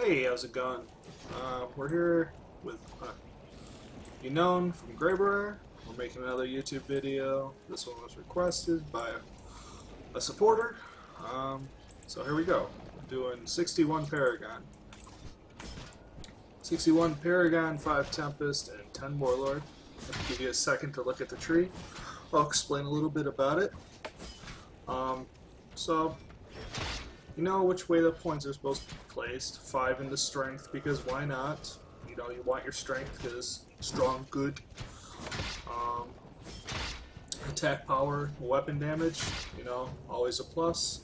Hey, how's it going? We're here with Unknown from Greybrier. We're making another YouTube video. This one was requested by a supporter. So here we go. Doing 61 Paragon. 61 Paragon, 5 Tempest, and 10 Warlord. I'll give you a second to look at the tree. I'll explain a little bit about it. So, you know which way the points are supposed to be placed. 5 into strength, because why not? You know, you want your strength because strong, good. Attack power, weapon damage, you know, always a plus.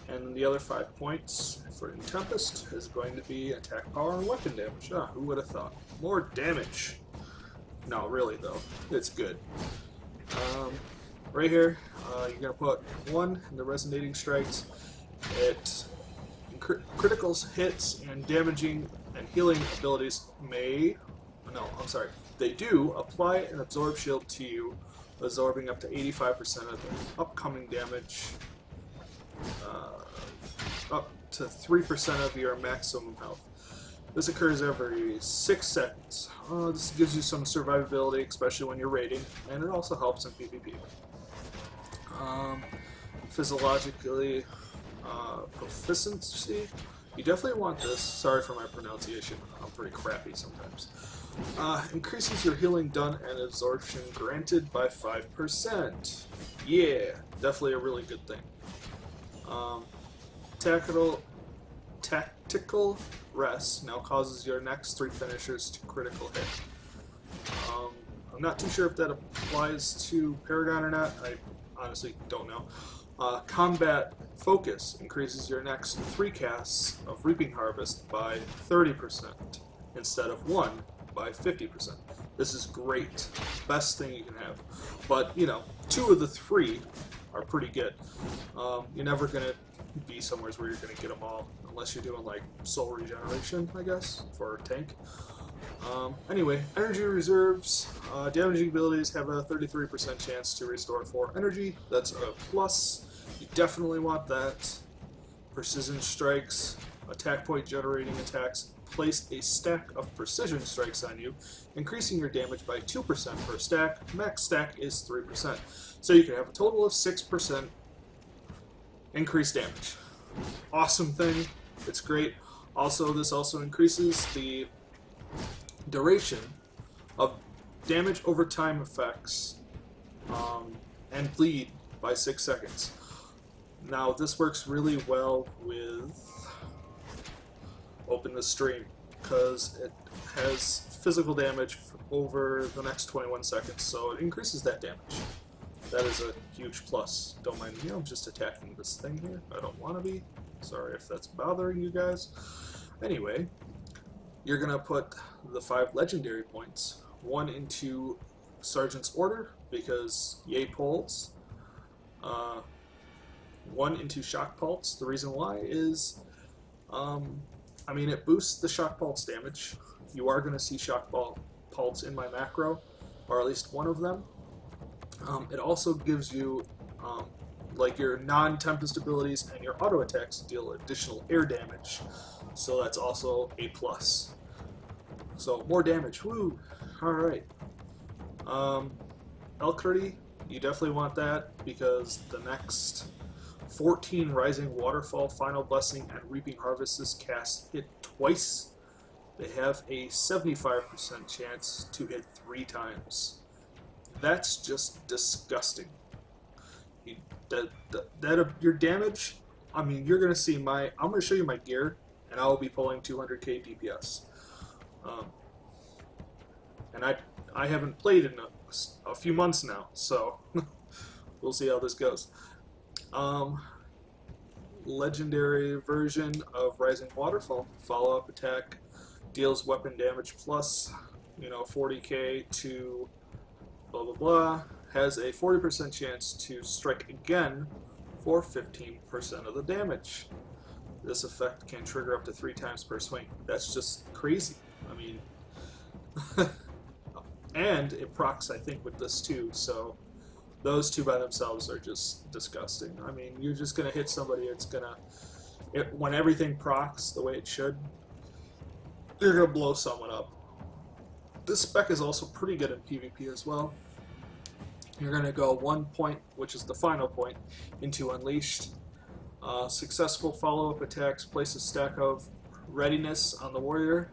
And the other 5 points for in Tempest is going to be attack power and weapon damage. Ah, who would have thought? More damage. No, really though, it's good. Right here, you're gonna put 1 in the resonating strikes. It criticals, hits, and damaging and healing abilities they do apply an absorb shield to you, absorbing up to 85% of the upcoming damage, up to 3% of your maximum health. This occurs every 6 seconds. This gives you some survivability, especially when you're raiding, and it also helps in PvP. Physiologically, proficiency. You definitely want this. Sorry for my pronunciation. I'm pretty crappy sometimes. Increases your healing done and absorption granted by 5%. Yeah, definitely a really good thing. Tactical rest now causes your next 3 finishers to critical hit. I'm not too sure if that applies to Paragon or not. I honestly don't know. Combat focus increases your next 3 casts of Reaping Harvest by 30% instead of 1 by 50%. This is great. Best thing you can have. But, you know, 2 of the 3 are pretty good. You're never going to be somewhere where you're going to get them all, unless you're doing, like, soul regeneration, I guess, for a tank. Anyway, energy reserves. Damaging abilities have a 33% chance to restore 4 energy. That's a plus. You definitely want that. Precision strikes. Attack point generating attacks. Place a stack of precision strikes on you, increasing your damage by 2% per stack. Max stack is 3%. So you can have a total of 6% increased damage. Awesome thing. It's great. Also, this also increases the duration of damage over time effects and bleed by 6 seconds. Now this works really well with Open the Stream because it has physical damage over the next 21 seconds, so it increases that damage. That is a huge plus. Don't mind me, I'm just attacking this thing here. I don't want to be. Sorry if that's bothering you guys. Anyway, you're going to put the 5 legendary points, 1 into Sergeant's Order, because yay pulls, 1 into Shock Pulse. The reason why is, it boosts the Shock Pulse damage. You are going to see Shock Pulse in my macro, or at least one of them. It also gives you, like your non-Tempest abilities and your auto attacks deal additional air damage. So that's also a plus. So more damage, woo! Alright. Alacrity, you definitely want that because the next 14 Rising Waterfall, Final Blessing, and Reaping Harvests cast hit twice. They have a 75% chance to hit 3 times. That's just disgusting. Your damage, you're going to see I'm going to show you my gear, and I will be pulling 200k DPS. And I haven't played in a few months now, so we'll see how this goes. Legendary version of Rising Waterfall, follow-up attack, deals weapon damage plus, 40k to blah blah blah, has a 40% chance to strike again for 15% of the damage. This effect can trigger up to 3 times per swing. That's just crazy. And it procs, I think, with this too, so those 2 by themselves are just disgusting. You're just going to hit somebody, when everything procs the way it should, you're going to blow someone up. This spec is also pretty good in PvP as well. You're going to go 1 point, which is the final point, into Unleashed. Successful follow-up attacks place a stack of readiness on the warrior.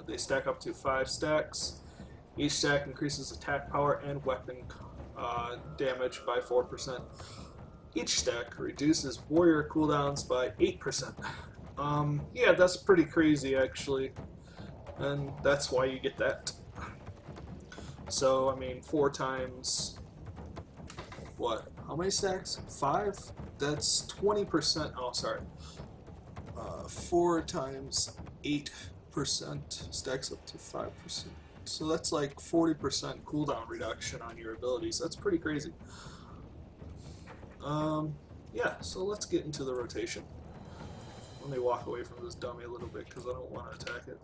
They stack up to 5 stacks. Each stack increases attack power and weapon damage by 4%. Each stack reduces warrior cooldowns by 8%. Yeah, that's pretty crazy actually, and that's why you get that. So, I mean, 4 times, what? How many stacks? 5? That's 20%. Oh, sorry. 4 times 8% stacks up to 5%. So that's like 40% cooldown reduction on your abilities. That's pretty crazy. Yeah, so let's get into the rotation. Let me walk away from this dummy a little bit because I don't want to attack it.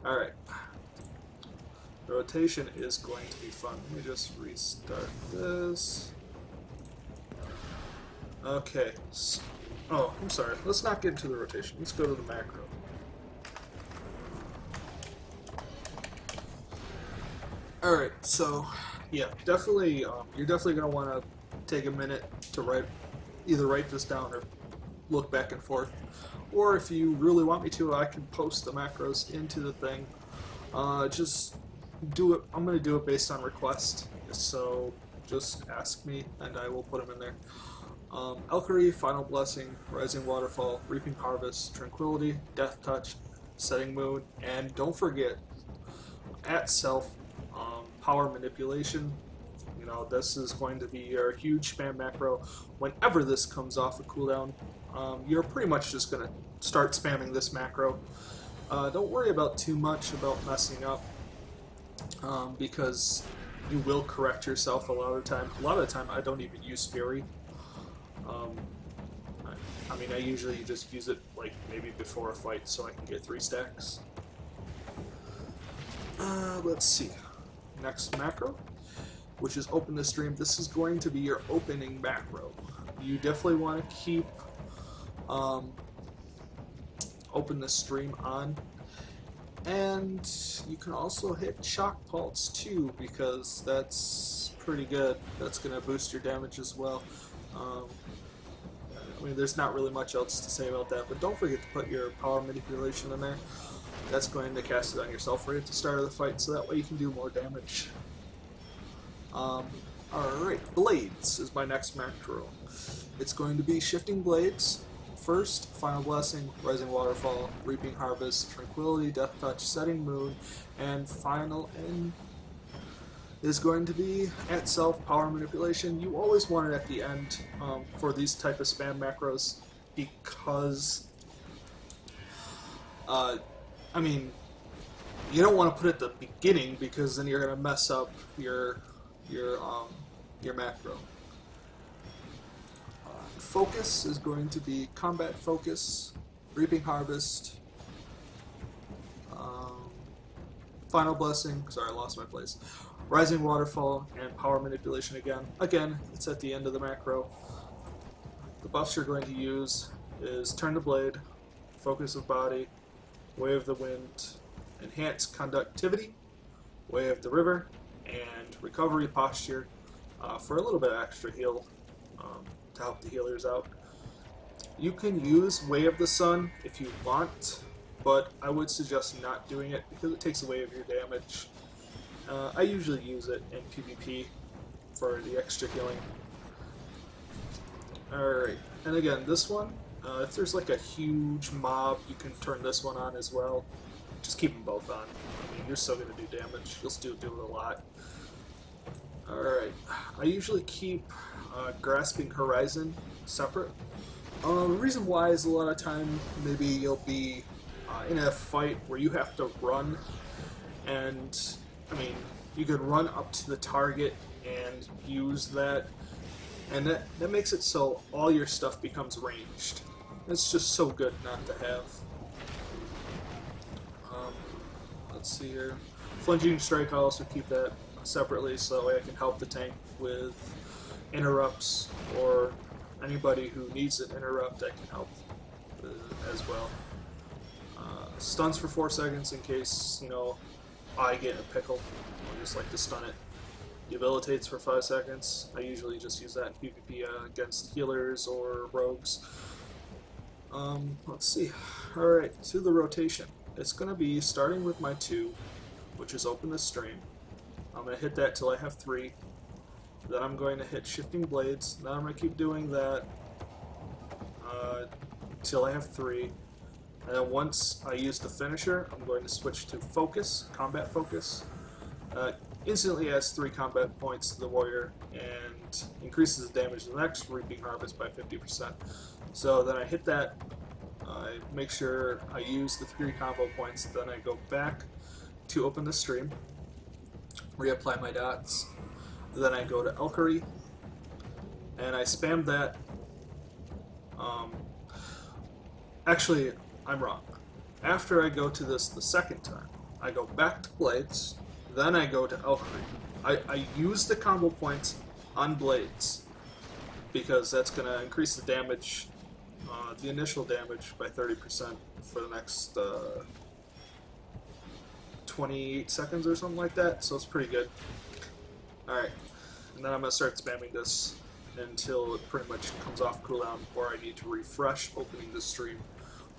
Alright. The rotation is going to be fun. Let me just restart this. Okay. Oh, I'm sorry. Let's not get into the rotation. Let's go to the macro. Alright, so, yeah, definitely, you're definitely going to want to take a minute to either write this down or look back and forth. Or if you really want me to, I can post the macros into the thing. Just do it. I'm going to do it based on request, so just ask me and I will put them in there. Alacrity, Final Blessing, Rising Waterfall, Reaping Harvest, Tranquility, Death Touch, Setting Moon, and don't forget, at self, Power Manipulation. You know, this is going to be your huge spam macro. Whenever this comes off a cooldown, you're pretty much just going to start spamming this macro. Don't worry about too much about messing up, because you will correct yourself a lot of the time. A lot of the time I don't even use Fury. I mean, I usually just use it like maybe before a fight so I can get 3 stacks. Let's see. Next macro, which is open the stream. This is going to be your opening macro. You definitely want to keep open the stream on, and you can also hit shock pulse too, because that's pretty good. That's going to boost your damage as well. I mean, there's not really much else to say about that, but don't forget to put your power manipulation in there. That's going to cast it on yourself right at the start of the fight, so that way you can do more damage. Alright, Blades is my next macro. It's going to be Shifting Blades. First, Final Blessing, Rising Waterfall, Reaping Harvest, Tranquility, Death Touch, Setting Moon, and final end is going to be at self, Power Manipulation. You always want it at the end for these type of spam macros, because I mean, you don't want to put it at the beginning because then you're going to mess up your macro. Focus is going to be Combat Focus, Reaping Harvest, Final Blessing, sorry I lost my place, Rising Waterfall, and Power Manipulation again. Again, it's at the end of the macro. The buffs you're going to use is Turn the Blade, Focus of Body, Way of the Wind, Enhanced Conductivity, Way of the River, and Recovery Posture for a little bit of extra heal to help the healers out. You can use Way of the Sun if you want, but I would suggest not doing it because it takes away of your damage. I usually use it in PvP for the extra healing. Alright, and again, this one, if there's like a huge mob, you can turn this one on as well. Just keep them both on. I mean, you're still going to do damage. You'll still do it a lot. Alright, I usually keep Grasping Horizon separate. The reason why is a lot of time maybe you'll be in a fight where you have to run, and I mean, you could run up to the target and use that, and that makes it so all your stuff becomes ranged. It's just so good not to have. Let's see here. Flinging Strike, I'll also keep that separately so that way I can help the tank with interrupts, or anybody who needs an interrupt I can help with as well. Stuns for 4 seconds in case, you know, I get in a pickle. I just like to stun it. Debilitates for 5 seconds. I usually just use that in PvP against healers or rogues. Let's see. Alright, to the rotation. It's going to be starting with my 2, which is open the stream. I'm going to hit that till I have 3. Then I'm going to hit Shifting Blades. Then I'm going to keep doing that till I have 3. And then once I use the finisher, I'm going to switch to Focus, Combat Focus. Instantly adds 3 combat points to the warrior and increases the damage of the next Reaping Harvest by 50%. So then I hit that, I make sure I use the 3 combo points, then I go back to open the stream, reapply my dots, then I go to Alacrity, and I spam that. Actually, I'm wrong. After I go to this the second time, I go back to Blades, then I go to Alacrity. I use the combo points on Blades because that's going to increase the damage, the initial damage by 30% for the next 28 seconds or something like that, so it's pretty good. Alright, and then I'm going to start spamming this until it pretty much comes off cooldown, or I need to refresh opening the stream,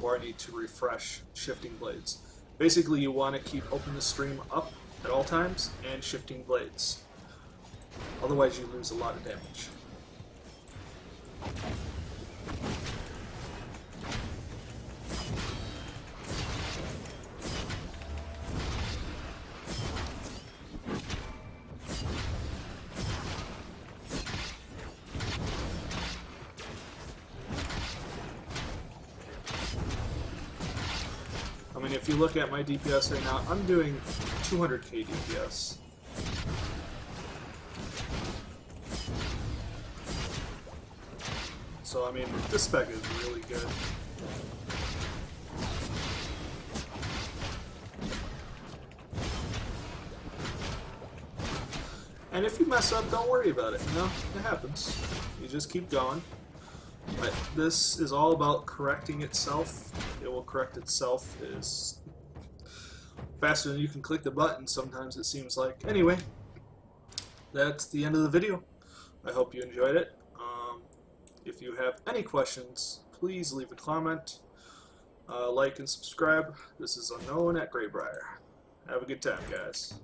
or I need to refresh Shifting Blades. Basically, you want to keep open the stream up at all times and Shifting Blades. Otherwise, you lose a lot of damage. I mean, if you look at my DPS right now, I'm doing 200k DPS. So, I mean, this spec is really good. And if you mess up, don't worry about it, you know? It happens. You just keep going. But this is all about correcting itself. It will correct itself is faster than you can click the button, sometimes it seems like. Anyway, that's the end of the video. I hope you enjoyed it. If you have any questions, please leave a comment, like and subscribe. This is Unknown at Greybriar. Have a good time, guys.